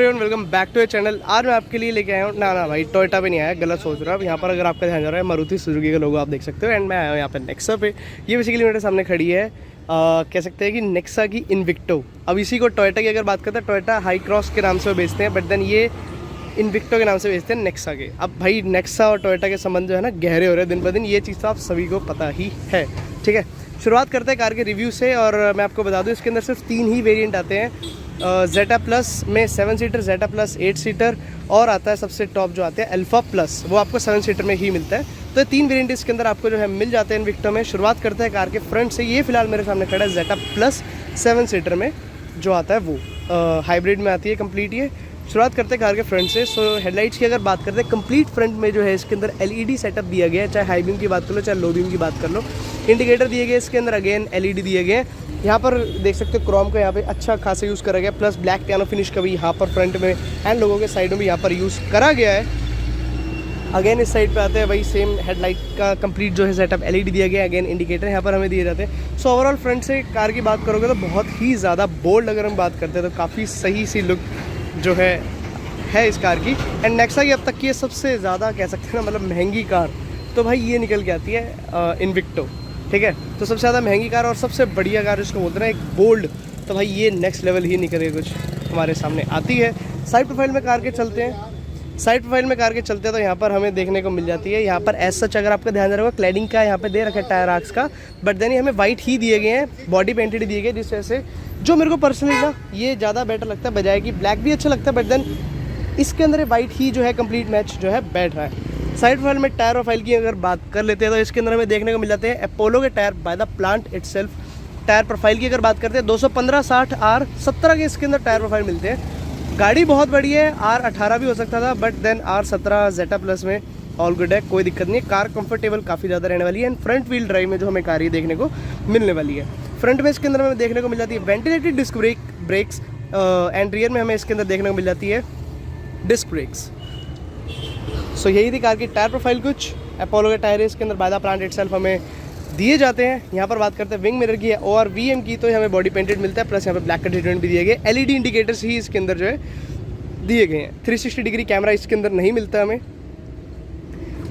Welcome back to a channel. आज मैं आपके लिए लेके आया हूँ ना भाई टोयोटा पे नहीं आया, गलत सोच रहा हूँ। यहाँ पर अगर आपका ध्यान जा रहा है मारुति सुजुकी का लोगो आप देख सकते हो एंड मैं आया हूँ यहाँ पे नेक्सा पे। ये बेसिकली मेरे सामने खड़ी है कह सकते हैं कि नेक्सा की इन्विक्टो। अब इसी को टोयोटा की अगर बात करते हैं टोयोटा हाई क्रॉस के नाम से वो बेचते हैं, बट देन ये इन्विक्टो के नाम से बेचते हैं नेक्सा के। अब भाई नेक्सा और टोयोटा के संबंध जो है ना गहरे हो रहे हैं दिन ब दिन, ये चीज़ तो आप सभी को पता ही है। ठीक है, शुरुआत करते हैं कार के रिव्यू से। और मैं आपको बता दूं इसके अंदर सिर्फ 3 ही वेरिएंट आते हैं। जेटा प्लस में 7 सीटर, जेटा प्लस 8 सीटर और आता है सबसे टॉप जो आते हैं अल्फा प्लस, वो आपको 7 सीटर में ही मिलता है। तो 3 वेरिएंट इसके अंदर आपको जो है मिल जाते हैं इन्विक्टो में। शुरुआत करते हैं कार के फ्रंट से। ये फिलहाल मेरे सामने खड़ा है जेटा प्लस 7 सीटर में जो आता है, वो हाइब्रिड में आती है कंप्लीट। ये शुरुआत करते हैं कार के फ्रंट से। सो हेडलाइट्स की अगर बात करते हैं, कंप्लीट फ्रंट में जो है इसके अंदर एलईडी सेटअप दिया गया है। चाहे हाई बीम की बात कर लो चाहे लो बीम की बात कर लो, इंडिकेटर दिए गए इसके अंदर, अगेन एलईडी दिए गए। यहाँ पर देख सकते हो क्रोम का यहाँ पे अच्छा खासा यूज़ करा गया, प्लस ब्लैक पियानो फिनिश का भी यहाँ पर फ्रंट में एंड लोगों के साइडों में यहाँ पर यूज़ करा गया है। अगेन इस साइड पे आते हैं वही सेम हेडलाइट का कंप्लीट जो है सेटअप, एलईडी दिया गया, अगेन इंडिकेटर यहाँ पर हमें दिए जाते हैं। सो ओवरऑल फ्रंट से कार की बात करोगे तो बहुत ही ज़्यादा बोल्ड अगर हम बात करते हैं तो काफ़ी सही सी लुक जो है इस कार की। एंड नेक्सा की अब तक की ये सबसे ज़्यादा कह सकते हैं ना मतलब महंगी कार तो भाई ये निकल के आती है इन्विक्टो। ठीक है, तो सबसे ज़्यादा महंगी कार और सबसे बढ़िया कार जिसको बोलते हैं एक बोल्ड, तो भाई ये नेक्स्ट लेवल ही निकल के कुछ हमारे सामने आती है। साइड प्रोफाइल में कार के चलते हैं, साइड प्रोफाइल में कार के चलते हैं तो यहाँ पर हमें देखने को मिल जाती है। यहाँ पर एज सच अगर आपका ध्यान रखोगे क्लैडिंग का यहाँ पे दे रखा है टायर आर्क्स का, बट देन हमें वाइट ही दिए गए हैं, बॉडी पेंटेड दिए गए, जिस वजह से जो मेरे को पर्सनली ना ये ज़्यादा बेटर लगता है, बजाय कि ब्लैक भी अच्छा लगता है, बट देन इसके अंदर वाइट ही जो है कंप्लीट मैच जो है बैठ रहा है। साइड प्रोफाइल में टायर प्रोफाइल की अगर बात कर लेते हैं तो इसके अंदर हमें देखने को मिल जाते हैं अपोलो के tyre bye the plant itself. Tyre profile की अगर बात करते हैं 215/60 R17 के इसके अंदर टायर प्रोफाइल मिलते हैं। गाड़ी बहुत बड़ी है, R18 भी हो सकता था, but then R17 Zeta plus में ऑल गुड है, कोई दिक्कत नहीं है। कार कंफर्टेबल काफ़ी ज़्यादा रहने वाली है एंड फ्रंट व्हील ड्राइव में जो हमें कार ये देखने को मिलने वाली है। फ्रंट में इसके अंदर हमें देखने को मिल जाती है ventilated disc brakes and rear में हमें इसके अंदर देखने को मिल जाती है डिस्क ब्रेक्स। सो यही थी कार की टायर प्रोफाइल। कुछ अपोलो के टायर इसके अंदर बाय द प्लांट इटसेल्फ हमें दिए जाते हैं। यहाँ पर बात करते हैं विंग मिरर की और वीएम की, तो हमें बॉडी पेंटेड मिलता है, प्लस यहाँ पे ब्लैक का ट्रीटमेंट भी दिए गए। एलईडी इंडिकेटर्स ही इसके अंदर जो है दिए गए हैं। 360 डिग्री कैमरा इसके अंदर नहीं मिलता हमें।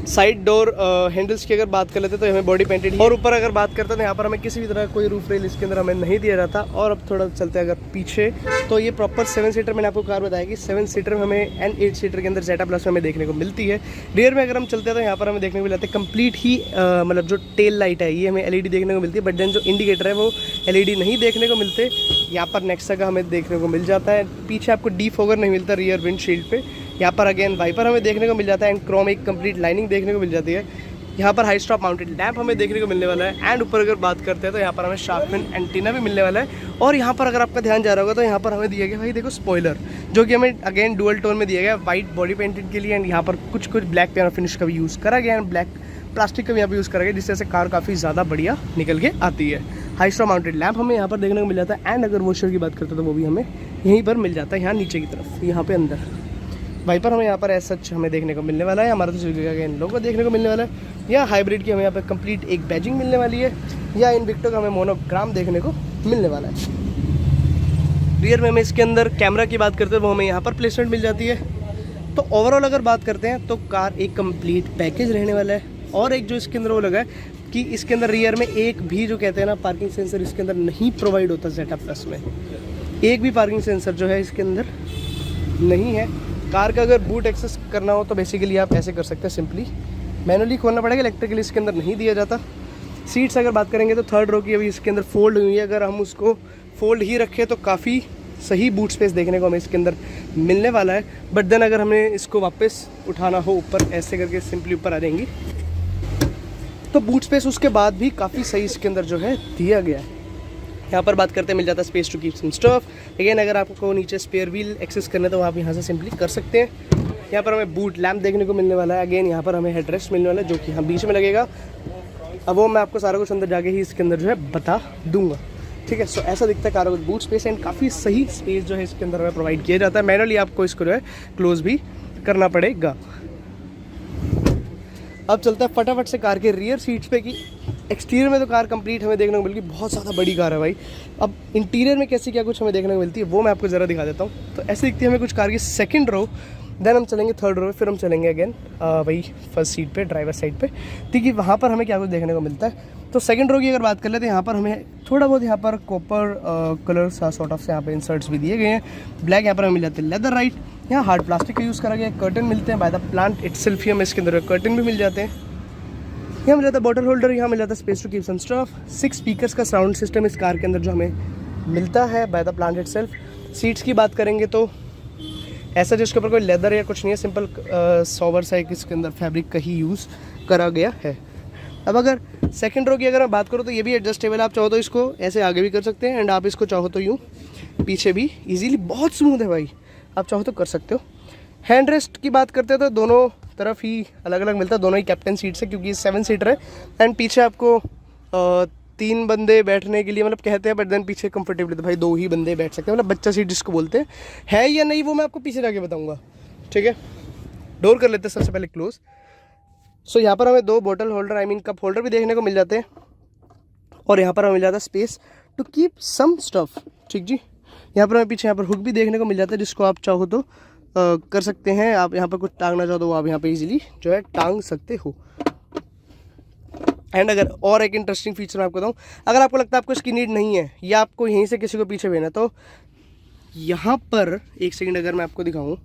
साइड डोर हैंडल्स की अगर बात कर लेते तो हमें बॉडी पेंटेड, और ऊपर अगर बात करते हैं तो यहाँ पर हमें किसी भी तरह कोई रूफ रेल इसके अंदर हमें नहीं दिया जाता। और अब थोड़ा चलते हैं अगर पीछे, तो ये प्रॉपर 7 सीटर मैंने आपको कार बताया कि 7 सीटर में हमें एंड 8 सीटर के अंदर जेटा प्लस में हमें देखने को मिलती है। रियर में अगर हम चलते हैं तो यहाँ पर हमें देखने को मिलता है कंप्लीट ही मतलब जो टेल लाइट है ये हमें एलईडी देखने को मिलती है, बट देन जो इंडिकेटर है वो एलईडी नहीं देखने को मिलते। यहाँ पर नेक्सा का हमें देखने को मिल जाता है। पीछे आपको डीफॉगर नहीं मिलता रियर विंडशील्ड पे। यहाँ पर अगेन वाइपर हमें देखने को मिल जाता है एंड क्रोम एक कंप्लीट लाइनिंग देखने को मिल जाती है। यहाँ पर हाई स्टॉप माउंटेड लैंप हमें देखने को मिलने वाला है एंड ऊपर अगर बात करते हैं तो यहाँ पर हमें शार्पन एंटीना भी मिलने वाला है। और यहाँ पर अगर आपका ध्यान जा रहा होगा तो यहाँ पर हमें दिया गया भाई देखो स्पॉइलर, जो कि हमें अगेन डुअल टोन में दिया गया वाइट बॉडी पेंटेड के लिए एंड यहाँ पर कुछ ब्लैक पियानो फिनिश का भी यूज़ करा गया एंड ब्लैक प्लास्टिक का भी यहाँ पर यूज़ करा गया, जिससे कार काफ़ी ज़्यादा बढ़िया निकल के आती है। हाई स्टॉप माउंटेड लैंप हमें यहाँ पर देखने को मिल जाता है एंड अगर वॉशर की बात करते हैं तो वो भी हमें यहीं पर मिल जाता है, यहाँ नीचे की तरफ, यहाँ पे अंदर। वाइपर हमें यहाँ पर ऐसा सच हमें देखने को मिलने वाला है, हमारा तो सुजुकी का इन लोगों को देखने को मिलने वाला है। या हाइब्रिड की हमें यहाँ पर कंप्लीट एक बैजिंग मिलने वाली है, या इन्विक्टो का हमें मोनोग्राम देखने को मिलने वाला है। रियर में हमें इसके अंदर कैमरा की बात करते हैं वो हमें यहाँ पर प्लेसमेंट मिल जाती है। तो ओवरऑल अगर बात करते हैं तो कार एक कंप्लीट पैकेज रहने वाला है। और एक जो इसके अंदर वो लगा है कि इसके अंदर रियर में एक भी जो कहते हैं ना पार्किंग सेंसर इसके अंदर नहीं प्रोवाइड होता जेटा प्लस में। एक भी पार्किंग सेंसर जो है इसके अंदर नहीं है। कार का अगर बूट एक्सेस करना हो तो बेसिकली आप ऐसे कर सकते हैं, सिंपली मैनुअली खोलना पड़ेगा, इलेक्ट्रिकली इसके अंदर नहीं दिया जाता। सीट्स अगर बात करेंगे तो थर्ड रो की अभी इसके अंदर फोल्ड हुई है, अगर हम उसको फोल्ड ही रखें तो काफ़ी सही बूट स्पेस देखने को हमें इसके अंदर मिलने वाला है। बट देन अगर हमें इसको वापस उठाना हो ऊपर ऐसे करके सिंपली ऊपर आ जाएंगी तो बूट स्पेस उसके बाद भी काफ़ी सही इसके अंदर जो है दिया गया है। यहाँ पर बात करते हैं मिल जाता है space to keep some stuff. Again अगर आपको नीचे स्पेयर व्हील एक्सेस करना है तो आप यहाँ से सिंपली कर सकते हैं। यहाँ पर हमें बूट लैम्प देखने को मिलने वाला है। अगेन यहाँ पर हमें हेडरेस्ट मिलने वाला है जो कि यहाँ बीच में लगेगा। अब वो मैं आपको सारा कुछ अंदर जाके ही इसके अंदर जो है बता दूंगा। ठीक है, सो ऐसा दिखता है कार का बूट स्पेस एंड काफ़ी सही स्पेस जो है इसके अंदर हमें प्रोवाइड किया जाता है। मैनुअली आपको इसको जो है क्लोज भी करना पड़ेगा। अब चलता है फटाफट से कार के रियर सीट्स पे कि एक्सटीरियर में तो कार कंप्लीट हमें देखने को मिल गई, बहुत ज़्यादा बड़ी कार है भाई। अब इंटीरियर में कैसी क्या कुछ हमें देखने को मिलती है वो मैं आपको ज़रा दिखा देता हूँ। तो ऐसे दिखती है हमें कुछ कार की सेकंड रो, देन हम चलेंगे थर्ड रो, फिर हम चलेंगे अगेन वही फर्स्ट सीट पे, ड्राइवर साइड पे, ठीक है। वहाँ पर हमें क्या कुछ देखने को मिलता है। तो सेकंड रो की अगर बात कर लेते हैं, यहाँ पर हमें थोड़ा बहुत यहाँ पर कॉपर कलर सा सॉर्ट ऑफ से यहाँ पे इंसर्ट्स भी दिए गए हैं। ब्लैक यहाँ पर हमें मिल जाते हैं लेदर राइट, यहाँ हार्ड प्लास्टिक का यूज़ करा गया है। कर्टन मिलते हैं बाय द प्लांट इटसेल्फ ही, हमें इसके अंदर कर्टन भी मिल जाते हैं। यहाँ मिल जाता है बॉटल होल्डर, यहाँ मिल जाता है space to keep some stuff. 6 speakers का साउंड सिस्टम इस कार के अंदर जो हमें मिलता है by the plant itself. Seats की बात करेंगे तो ऐसा जिसके ऊपर कोई लेदर या कुछ नहीं है, सिंपल सॉवर सा एक इसके अंदर फैब्रिक का ही यूज़ करा गया है। अब अगर सेकंड रो की अगर मैं बात करूँ तो ये भी एडजस्टेबल, आप चाहो तो इसको ऐसे आगे भी कर सकते हैं एंड आप इसको चाहो तो यूँ पीछे भी इजीली, बहुत स्मूथ है भाई, आप चाहो तो कर सकते हो। हैंड रेस्ट की बात करते हैं तो दोनों तरफ ही अलग अलग मिलता है, दोनों ही कैप्टन सीट्स है क्योंकि ये 7 सीटर है। एंड पीछे आपको 3 बंदे बैठने के लिए मतलब कहते हैं, बट देन पीछे कंफर्टेबल तो भाई 2 ही बंदे बैठ सकते हैं, मतलब बच्चा सीट जिसको बोलते हैं। है या नहीं वो मैं आपको पीछे जाके बताऊंगा, ठीक है। डोर कर लेते हैं सबसे पहले क्लोज। सो यहाँ पर हमें 2 bottle holder I mean cup holder भी देखने को मिल जाते हैं, और यहाँ पर हमें मिल जाता है space to keep some stuff, ठीक जी। यहाँ पर हमें पीछे यहाँ पर हुक भी देखने को मिल जाता है, जिसको आप चाहो तो कर सकते हैं। आप यहाँ पर कुछ टांगना चाहो तो आप यहाँ पे इजीली जो है टांग सकते हो। एंड अगर और एक इंटरेस्टिंग फीचर मैं आपको बताऊँ, अगर आपको लगता है आपको इसकी नीड नहीं है या आपको यहीं से किसी को पीछे भेजना, तो यहाँ पर एक सेकंड अगर मैं आपको दिखाऊँ,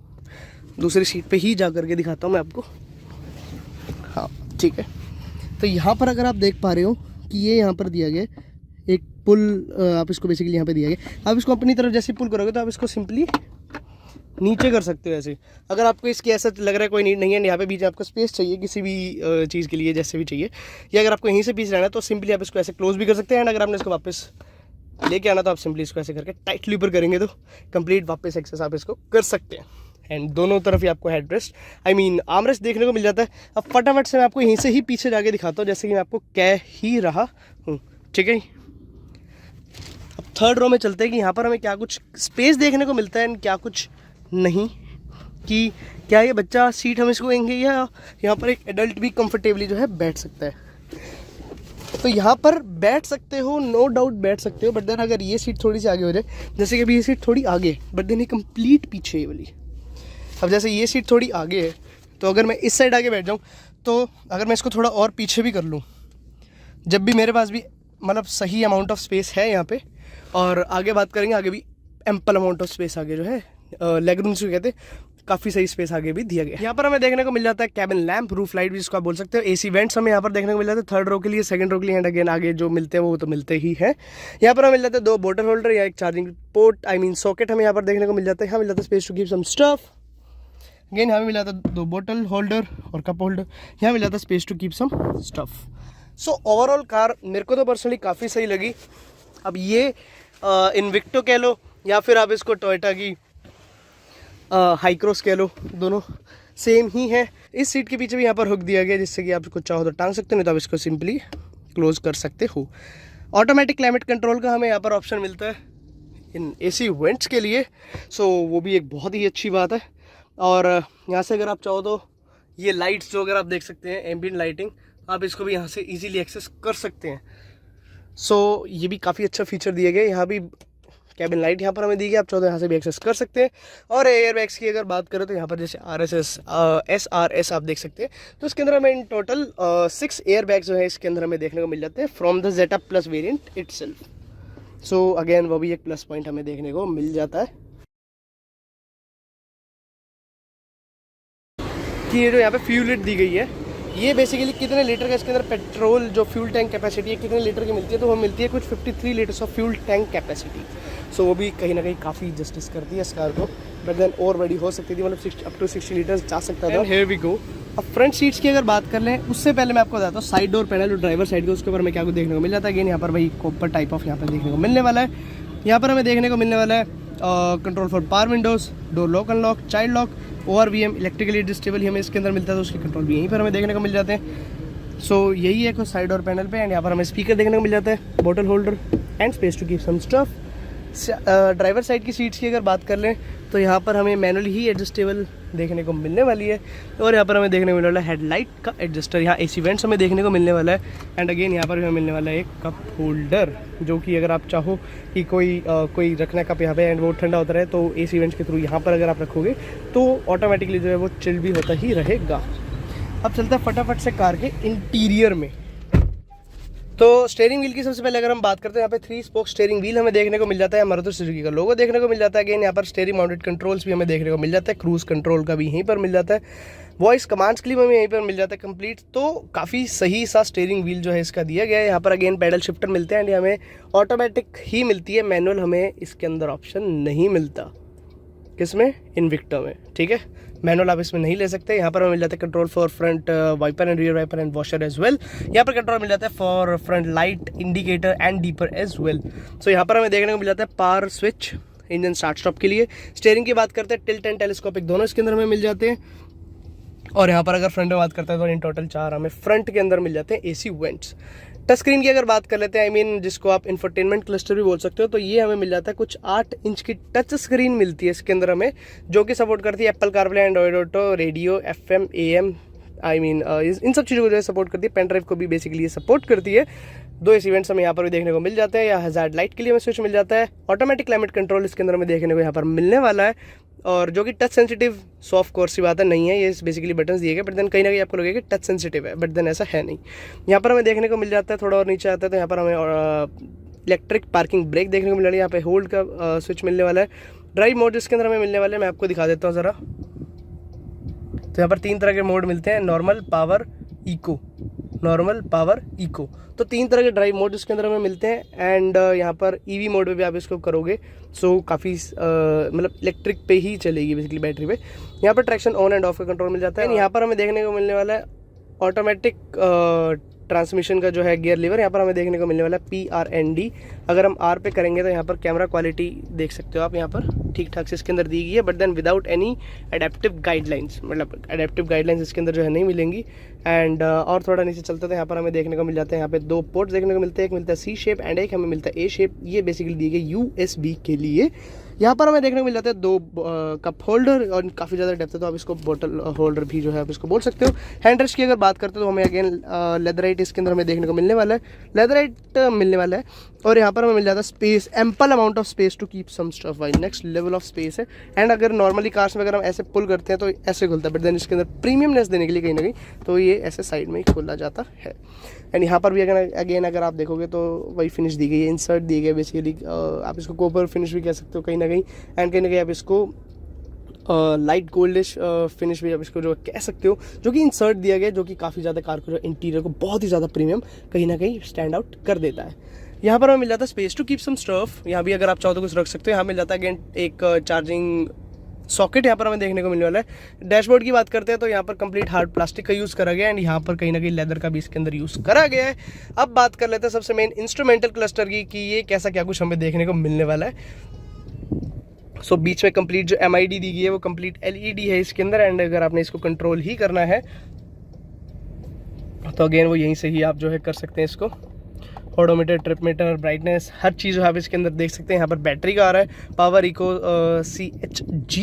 दूसरी सीट पे ही जा करके दिखाता हूँ मैं आपको, हाँ ठीक है। तो यहाँ पर अगर आप देख पा रहे हो कि ये यहाँ पर दिया गया एक पुल, आप इसको बेसिकली यहाँ पे दिया गया, आप इसको अपनी तरफ जैसे पुल करोगे तो आप इसको सिंपली नीचे कर सकते हो ऐसे। अगर आपको इसकी ऐसा लग रहा है कोई नीड नहीं है, यहाँ पे बीच में आपको स्पेस चाहिए किसी भी चीज़ के लिए, जैसे भी चाहिए, या अगर आपको यहीं से पीस रहना है तो सिंपली आप इसको ऐसे क्लोज भी कर सकते हैं। एंड अगर आपने इसको वापस लेके आना तो आप सिंपली इसको ऐसे करके टाइटली ऊपर करेंगे तो कंप्लीट वापस एक्सेस आप इसको कर सकते हैं। एंड दोनों तरफ ही आपको head rest I mean arm rest देखने को मिल जाता है। अब फटाफट से मैं आपको यहीं से ही पीछे जाके दिखाता हूँ, जैसे कि मैं आपको कह ही रहा हूँ, ठीक है। अब थर्ड रो में चलते हैं कि यहाँ पर हमें क्या कुछ स्पेस देखने को मिलता है एंड क्या कुछ नहीं, कि क्या ये बच्चा सीट हम इसको देंगे या यहाँ पर एक एडल्ट भी कंफर्टेबली जो है बैठ सकता है। तो यहाँ पर बैठ सकते हो, नो डाउट बैठ सकते हो, बट देन अगर ये सीट थोड़ी सी आगे हो जाए, जैसे कि अभी ये सीट थोड़ी आगे बट देन ये कंप्लीट पीछे है वाली। अब जैसे ये सीट थोड़ी आगे है तो अगर मैं इस साइड आगे बैठ जाऊँ, तो अगर मैं इसको थोड़ा और पीछे भी कर लूँ, जब भी मेरे पास भी मतलब सही अमाउंट ऑफ स्पेस है यहाँ पे, और आगे बात करेंगे आगे भी एम्पल अमाउंट ऑफ स्पेस आगे जो है लेग रूम से कहते हैं, काफ़ी सही स्पेस आगे भी दिया गया। यहाँ पर हमें देखने को मिल जाता है कैबिन लैंप, रूफ लाइट भी जिसको आप बोल सकते हो, एसी वेंट्स हमें यहाँ पर देखने को मिल जाते हैं थर्ड रो के लिए, सेकंड रो के लिए, एंड अगेन आगे जो मिलते हैं वो तो मिलते ही हैं। यहाँ पर हमें मिल जाता है 2 बॉटल होल्डर या एक charging port I mean socket हमें यहाँ पर देखने को मिल जाता है। यहाँ मिल जाता है space to keep some stuff, again यहाँ मिल जाता है 2 बॉटल होल्डर और कप होल्डर, यहाँ मिल जाता है space to keep some stuff. So overall car मेरे को तो पर्सनली काफ़ी सही लगी। अब ये इन्विक्टो कह लो या फिर आप इसको टोयोटा की हाई क्रॉस कह लो, दोनों सेम ही है। इस सीट के पीछे भी यहाँ पर हुक दिया गया जिससे कि आप इसको चाहो तो टांग सकते हो, नहीं तो आप इसको सिंपली क्लोज कर सकते हो। ऑटोमेटिक क्लाइमेट कंट्रोल का हमें यहाँ पर ऑप्शन मिलता है इन एसी वेंट्स के लिए, सो वो भी एक बहुत ही अच्छी बात है। और यहाँ से अगर आप चाहो तो ये लाइट्स जो अगर आप देख सकते हैं एम्बिएंट लाइटिंग, आप इसको भी यहाँ से इजीली एक्सेस कर सकते हैं। सो ये भी काफ़ी अच्छा फीचर दिया गया है। यहाँ भी कैबिन लाइट यहाँ पर हमें दी गई, आप चाहो तो यहाँ से भी एक्सेस कर सकते हैं। और एयर बैग्स की अगर बात करें तो यहाँ पर जैसे SRS आप देख सकते हैं, तो इसके अंदर हमें इन टोटल 6 एयर बैग्स जो है इसके अंदर हमें देखने को मिल जाते हैं from the Zeta plus variant itself. So again वो भी एक प्लस पॉइंट हमें देखने को मिल जाता है कि ये जो यहाँ पे फ्यूल लिट दी गई है, ये बेसिकली कितने लीटर का इसके अंदर पेट्रोल जो फ्यूल टैंक कैपेसिटी है कितने लीटर की मिलती है, तो वो मिलती है कुछ 53 litres of fuel tank capacity. So वो भी कहीं ना कहीं काफ़ी जस्टिस करती है इस कार को, बट देन और बड़ी हो सकती थी, मतलब अप टू 60 लीटर्स जा सकता था। Here we go. अब फ्रंट सीट्स की अगर बात कर लें उससे पहले मैं आपको बताता हूँ साइड डोर पैनल जो ड्राइवर साइड का उसके ऊपर हमें क्या कुछ देखने को मिल जाता है। अगेन यहाँ पर भाई कॉपर टाइप ऑफ यहाँ पर देखने को मिलने वाला है। यहाँ पर हमें देखने को मिलने वाला है control for power windows, door lock unlock, child lock, ORVM electrically adjustable ही हमें इसके अंदर मिलता है, तो उसके कंट्रोल भी यहीं पर हमें देखने को मिल जाते हैं। सो यही है कुछ साइड और पैनल पे। एंड यहाँ पर हमें स्पीकर देखने को मिल जाता है, bottle holder and space to keep some stuff. Driver side की सीट्स की अगर बात कर लें तो यहाँ पर हमें मैनुअली ही एडजस्टेबल देखने को मिलने वाली है। और यहाँ पर हमें देखने को मिलने वाला है हेडलाइट का एडजस्टर, यहाँ AC वेंट्स हमें देखने को मिलने वाला है। एंड अगेन यहाँ पर हमें मिलने वाला है एक कप होल्डर, जो कि अगर आप चाहो कि कोई रखना कप यहाँ पे एंड वो ठंडा होता रहे तो AC वेंट्स के थ्रू यहाँ पर अगर आप रखोगे तो ऑटोमेटिकली जो है वो चिल्ड भी होता ही रहेगा। अब चलता है फटाफट से कार के इंटीरियर में। तो स्टीयरिंग व्हील की सबसे पहले अगर हम बात करते हैं, यहाँ पे 3 स्पोक स्टीयरिंग व्हील हमें देखने को मिल जाता है, मारुति सुजुकी का लोगो देखने को मिल जाता है। अगेन यहाँ पर स्टीयरिंग माउंटेड कंट्रोल्स भी हमें देखने को मिल जाता है, क्रूज कंट्रोल का भी यहीं पर मिल जाता है, वॉइस कमांड्स के लिए हमें यहीं पर मिल जाता है कंप्लीट। तो काफ़ी सही सा स्टीयरिंग व्हील जो है इसका दिया गया है। यहाँ पर अगेन पैडल शिफ्टर मिलते हैं एंड हमें ऑटोमेटिक ही मिलती है, मैनुअल हमें इसके अंदर ऑप्शन नहीं मिलता। किसमें? इन्विक्टो में, ठीक है। मैनुअल आप इसमें नहीं ले सकते। यहाँ पर हमें मिल जाता है control for front wiper and rear wiper and washer as well. यहाँ पर कंट्रोल मिल जाता है for front light, indicator and dipper as well. So यहाँ पर हमें देखने को मिल जाता है power switch engine start stop के लिए। स्टीयरिंग की बात करते हैं, टिल्ट एंड टेलीस्कोपिक दोनों इसके अंदर हमें मिल जाते हैं। और यहाँ पर अगर फ्रंट में बात करते हैं तो इन टोटल 4 हमें फ्रंट के अंदर मिल जाते हैं AC वेंट्स। टच स्क्रीन की अगर बात कर लेते हैं, आई मीन जिसको आप इंफोटेनमेंट क्लस्टर भी बोल सकते हो, तो ये हमें मिल जाता है कुछ 8 इंच की टच स्क्रीन मिलती है इसके अंदर हमें, जो कि सपोर्ट करती है Apple CarPlay, Android auto, radio, FM, AM, I mean in सब चीज़ों को जो है सपोर्ट करती है। पेन ड्राइव को भी बेसिकली ये सपोर्ट करती है। 2 AC वेंट्स हमें यहाँ पर भी देखने को मिल जाते हैं। या हज़ार्ड लाइट के लिए हमें स्विच मिल जाता है। ऑटोमेटिक क्लाइमेट कंट्रोल इसके अंदर हमें देखने को यहाँ पर मिलने वाला है, और जो कि टच सेंसिटिव सॉफ्ट कोर्स की बात है नहीं है, ये बेसिकली बटन्स दिए गए, बट देन कहीं ना कहीं आपको लगेगा कि टच सेंसिटिव है, बट देन ऐसा है नहीं। यहाँ पर हमें देखने को मिल जाता है, थोड़ा और नीचे आता है तो यहाँ पर हमें इलेक्ट्रिक पार्किंग ब्रेक देखने को मिल रही है। यहाँ पे होल्ड का स्विच मिलने वाला है। ड्राइव मोड इसके अंदर हमें मिलने वाले हैं, मैं आपको दिखा देता हूँ ज़रा। तो यहाँ पर 3 तरह के मोड मिलते हैं, normal, power, eco. Normal, power, eco, तो 3 तरह के ड्राइव मोड इसके अंदर हमें मिलते हैं। एंड यहाँ पर EV मोड में भी आप इसको करोगे सो काफ़ी मतलब इलेक्ट्रिक पे ही चलेगी बेसिकली, बैटरी पे। यहाँ पर ट्रैक्शन ऑन एंड ऑफ का कंट्रोल मिल जाता है। यहाँ पर हमें देखने को मिलने वाला है ऑटोमेटिक ट्रांसमिशन का जो है गियर लीवर, यहाँ पर हमें देखने को मिलने वाला है PRND। अगर हम R पे करेंगे तो यहाँ पर कैमरा क्वालिटी देख सकते हो आप, यहाँ पर ठीक ठाक से इसके अंदर दी गई है, but then without any adaptive guidelines, मतलब एडेप्टिव गाइडलाइंस इसके अंदर जो है नहीं मिलेंगी। एंड और थोड़ा नीचे चलते तो यहाँ पर हमें देखने को मिल जाते हैं, यहाँ पे 2 पोर्ट्स देखने को मिलते हैं, एक मिलता है C शेप एंड एक हमें मिलता है A शेप। ये बेसिकली दी गई USB के लिए। यहाँ पर हमें देखने को मिल जाता है 2 कप होल्डर, और काफ़ी ज़्यादा डेप्थ है तो आप इसको बोतल होल्डर भी जो है आप इसको बोल सकते हो। हैंड रेस्ट की अगर बात करते हो तो हमें अगेन लेदराइट इसके अंदर हमें देखने को मिलने वाला है, लेदराइट मिलने वाला है। और यहाँ पर हमें मिल जाता है space, ample amount of space to keep some stuff, भाई नेक्स्ट लेवल ऑफ स्पेस है। एंड अगर नॉर्मली कार्स में अगर हम ऐसे पुल करते हैं तो ऐसे खुलता है, बट देन इसके अंदर प्रीमियमनेस देने के लिए कहीं ना कहीं तो ये ऐसे साइड में ही खोला जाता है। एंड यहाँ पर भी अगेन अगर आप देखोगे तो वही फिनिश दी गई है, इंसर्ट दी गई है बेसिकली। आप इसको कोपर फिनिश भी कह सकते हो कहीं ना कहीं, एंड कहीं ना कहीं आप इसको लाइट गोल्डिश फिनिश भी आप इसको जो कह सकते हो, जो कि इंसर्ट दिया गया है, जो कि काफ़ी ज़्यादा कार को जो इंटीरियर को बहुत ही ज़्यादा प्रीमियम कहीं ना कहीं स्टैंड आउट कर देता है। यहाँ पर हमें मिल जाता है space to keep some stuff, यहाँ भी अगर आप चाहो तो कुछ रख सकते हो। यहाँ मिल जाता है अगेन एक चार्जिंग सॉकेट यहाँ पर हमें देखने को मिलने वाला है। डैशबोर्ड की बात करते हैं तो यहाँ पर कंप्लीट हार्ड प्लास्टिक का यूज़ करा गया है, एंड यहाँ पर कहीं ना कहीं लेदर का भी इसके अंदर यूज़ करा गया है। अब बात कर लेते हैं सबसे मेन इंस्ट्रूमेंटल क्लस्टर की, कि ये कैसा क्या कुछ हमें देखने को मिलने वाला है। सो बीच में कंप्लीट जो MID दी गई है वो कंप्लीट LED है इसके अंदर, एंड अगर आपने इसको कंट्रोल ही करना है तो अगेन वो यहीं से ही आप जो है कर सकते हैं इसको। ऑडोमीटर, ट्रिप मीटर, ब्राइटनेस, हर चीज़ जो आप इसके अंदर देख सकते हैं। यहाँ पर बैटरी का आ रहा है, power, eco, CHG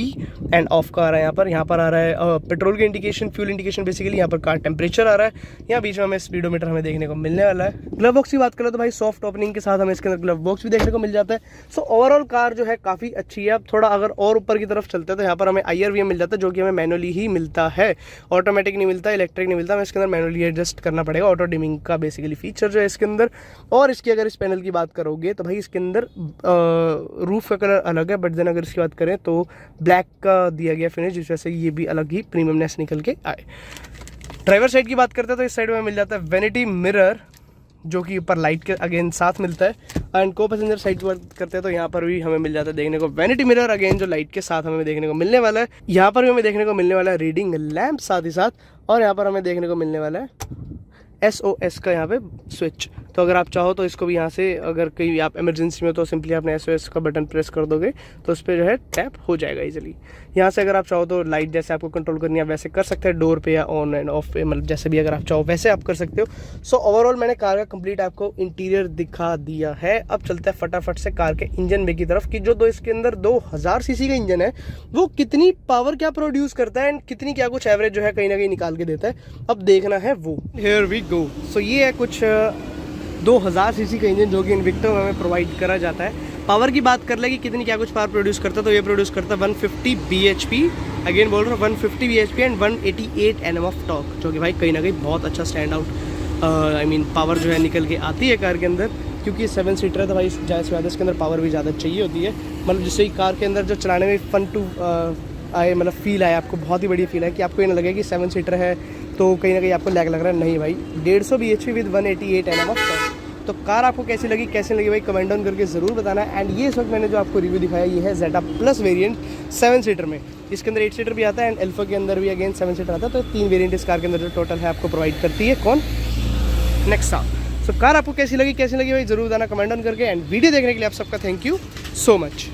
and off का आ रहा है। यहाँ पर आ रहा है पेट्रोल की इंडिकेशन, फ्यूल इंडिकेशन, बेसिकली यहाँ पर कार टेम्परेचर आ रहा है। यहाँ बीच में हमें स्पीडोमीटर हमें देखने को मिलने वाला है। ग्लव बॉक्स की बात करें तो भाई सॉफ्ट ओपनिंग के साथ हमें इसके अंदर ग्लव बॉक्स भी देखने को मिल जाता है। सो ओवरऑल कार जो है काफ़ी अच्छी है। अब थोड़ा अगर और ऊपर की तरफ चलते हैं तो यहाँ पर हमें IRVM मिल जाता है, जो कि हमें मैनुअली ही मिलता है, ऑटोमेटिक नहीं मिलता, इलेक्ट्रिक नहीं मिलता, हमें इसके अंदर मैनुअली एडजस्ट करना पड़ेगा। ऑटो डिमिंग का बेसिकली फीचर जो है इसके अंदर। और इसकी अगर पैनल की बात करोगे तो भाई इसके अंदर रूफ का कलर अलग है, बट देन अगर इसकी बात करें तो ब्लैक का दिया गया फिनिश, जिस वजह से ये भी अलग ही प्रीमियमनेस निकल के आए। ड्राइवर साइड की बात करते हैं तो इस साइड में मिल जाता है वैनिटी मिरर, जो कि ऊपर लाइट के अगेन साथ मिलता है। एंड को पैसेंजर साइड की बात करते हैं तो यहाँ पर भी हमें मिल जाता है देखने को वैनिटी मिरर, अगेन जो लाइट के साथ हमें देखने को मिलने वाला है। यहाँ पर भी हमें देखने को मिलने वाला है रीडिंग लैम्प साथ ही साथ, और यहाँ पर हमें देखने को मिलने वाला है SOS का यहाँ पे स्विच। तो अगर आप चाहो तो इसको भी यहाँ से, अगर कहीं आप इमरजेंसी में तो सिंपली आपने SOS का बटन प्रेस कर दोगे तो उस पर जो है टैप हो जाएगा इजीली। यहाँ से अगर आप चाहो तो लाइट जैसे आपको कंट्रोल करनी है वैसे कर सकते हैं, डोर पे या ऑन एंड ऑफ पे, मतलब जैसे भी अगर आप चाहो वैसे आप कर सकते हो। सो ओवरऑल मैंने कार का कंप्लीट आपको इंटीरियर दिखा दिया है। अब चलते हैं फटाफट से कार के इंजन बे की तरफ कि जो इसके अंदर 2000 सीसी का इंजन है वो कितनी पावर क्या प्रोड्यूस करता है एंड कितनी क्या कुछ एवरेज जो है कहीं ना कहीं निकाल के देता है। अब देखना है वो। हियर वी गो। सो ये है कुछ 2000 सीसी का इंजन जो कि इन्विक्टो में हमें प्रोवाइड करा जाता है। पावर की बात कर ले कि कितनी क्या कुछ पावर प्रोड्यूस करता है, तो ये प्रोड्यूस करता है 150 bhp, अगेन बोल रहा हूँ 150 bhp and 188 Nm of torque, जो कि भाई कहीं ना कहीं बहुत अच्छा stand out I mean power जो है निकल के आती है कार के अंदर। क्योंकि 7 सीटर है तो भाई ज़्यादा से ज़्यादा इसके अंदर पावर भी ज़्यादा चाहिए होती है, मतलब जिससे कार के अंदर जो चलाने में फन टू आए, मतलब फील आए आपको, बहुत ही बढ़िया फील है कि आपको ये ना लगे कि 7 सीटर है तो कहीं ना कहीं आपको लैग लग रहा है। नहीं भाई, 150 bhp with 188 Nm of torque. तो कार आपको कैसी लगी भाई कमेंट डाउन करके ज़रूर बताना। एंड ये इस वक्त मैंने जो आपको रिव्यू दिखाया ये है ZF प्लस वेरिएंट 7 सीटर में। इसके अंदर 8 सीटर भी आता है एंड अल्फा के अंदर भी अगेन 7 सीटर आता है। तो 3 वेरिएंट इस कार के अंदर जो टोटल है आपको प्रोवाइड करती है कौन, नेक्सा। सो कार आपको कैसी लगी भाई ज़रूर बताना कमेंट डाउन करके। एंड वीडियो देखने के लिए आप सबका थैंक यू सो मच।